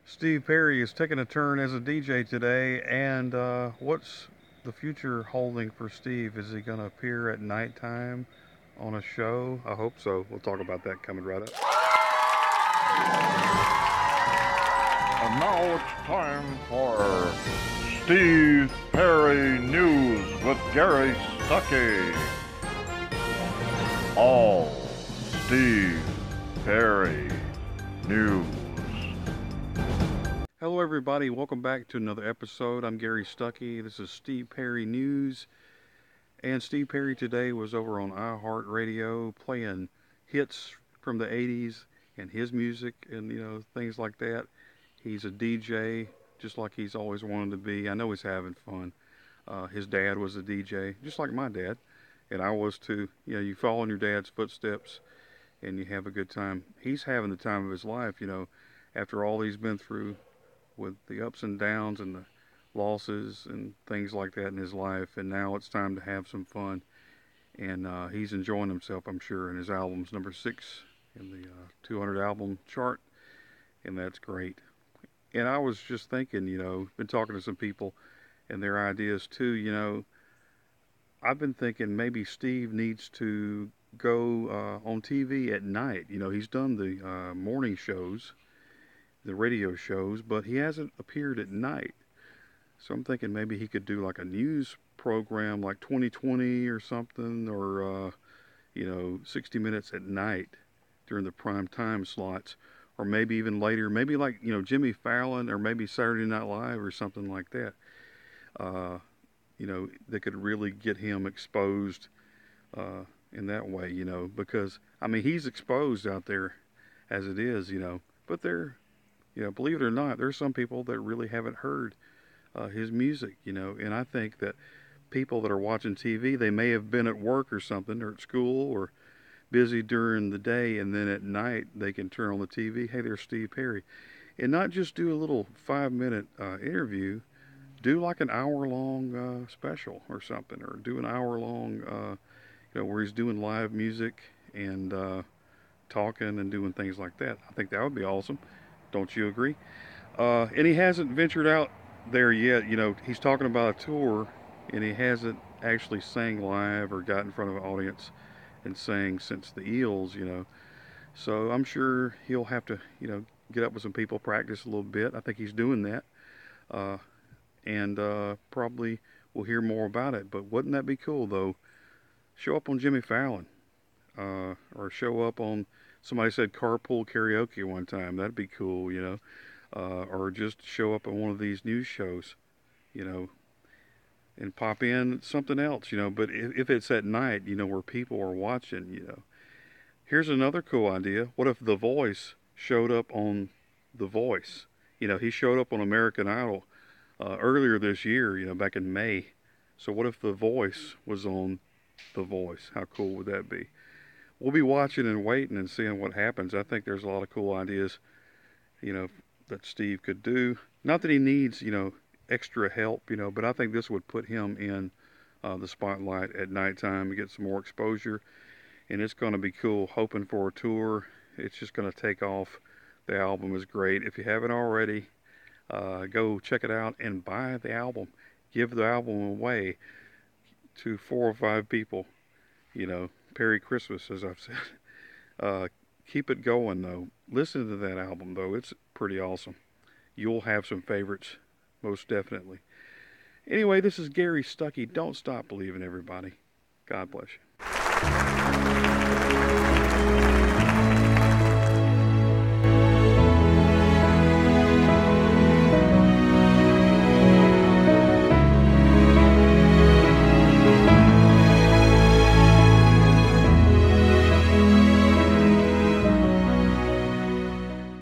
Steve Perry is taking a turn as a DJ today, and what's the future holding for Steve? Is he going to appear at nighttime on a show? I hope so. We'll talk about that coming right up. And now it's time for Steve Perry News with Gary Stuckey. All Steve Perry News. Hello, everybody. Welcome back to another episode. I'm Gary Stuckey. This is Steve Perry News. And Steve Perry today was over on iHeartRadio playing hits from the 80s and his music and, things like that. He's a DJ, just like he's always wanted to be. I know he's having fun. His dad was a DJ, just like my dad. And I was too. You follow in your dad's footsteps and you have a good time. He's having the time of his life, after all he's been through with the ups and downs and the losses and things like that in his life. And now it's time to have some fun. And he's enjoying himself, I'm sure. And his album's number 6 in the 200 album chart. And that's great. And I was just thinking, been talking to some people and their ideas too, I've been thinking maybe Steve needs to go on TV at night. He's done the morning shows, the radio shows, but he hasn't appeared at night. So I'm thinking maybe he could do like a news program like 2020 or something, or 60 Minutes at night during the prime time slots, or maybe even later, maybe like Jimmy Fallon, or maybe Saturday Night Live or something like that. That could really get him exposed in that way, because he's exposed out there as it is, but believe it or not, there's some people that really haven't heard his music, and I think that people that are watching TV, they may have been at work or something, or at school, or busy during the day, and then at night they can turn on the TV. Hey, there's Steve Perry, and not just do a little 5-minute interview. Do like an hour-long special or something, or do an hour-long, where he's doing live music and talking and doing things like that. I think that would be awesome. Don't you agree? And he hasn't ventured out there yet. He's talking about a tour, and he hasn't actually sang live or got in front of an audience and sang since the Eels, So I'm sure he'll have to, get up with some people, practice a little bit. I think he's doing that. And probably we'll hear more about it. But wouldn't that be cool, though? Show up on Jimmy Fallon, or show up on, somebody said carpool karaoke one time. That'd be cool, or just show up on one of these news shows, and pop in something else, But if it's at night, where people are watching, Here's another cool idea. What if The Voice showed up on The Voice? He showed up on American Idol earlier this year, back in May. So what if The Voice was on The Voice? How cool would that be? We'll be watching and waiting and seeing what happens. I think there's a lot of cool ideas, that Steve could do. Not that he needs, extra help, but I think this would put him in the spotlight at nighttime and get some more exposure. And it's going to be cool. Hoping for a tour. It's just going to take off. The album is great. If you haven't already, go check it out and buy the album. Give the album away to 4 or 5 people. Perry Christmas, as I've said. Keep it going, though. Listen to that album, though. It's pretty awesome. You'll have some favorites, most definitely. Anyway, this is Gary Stuckey. Don't stop believing, everybody. God bless you.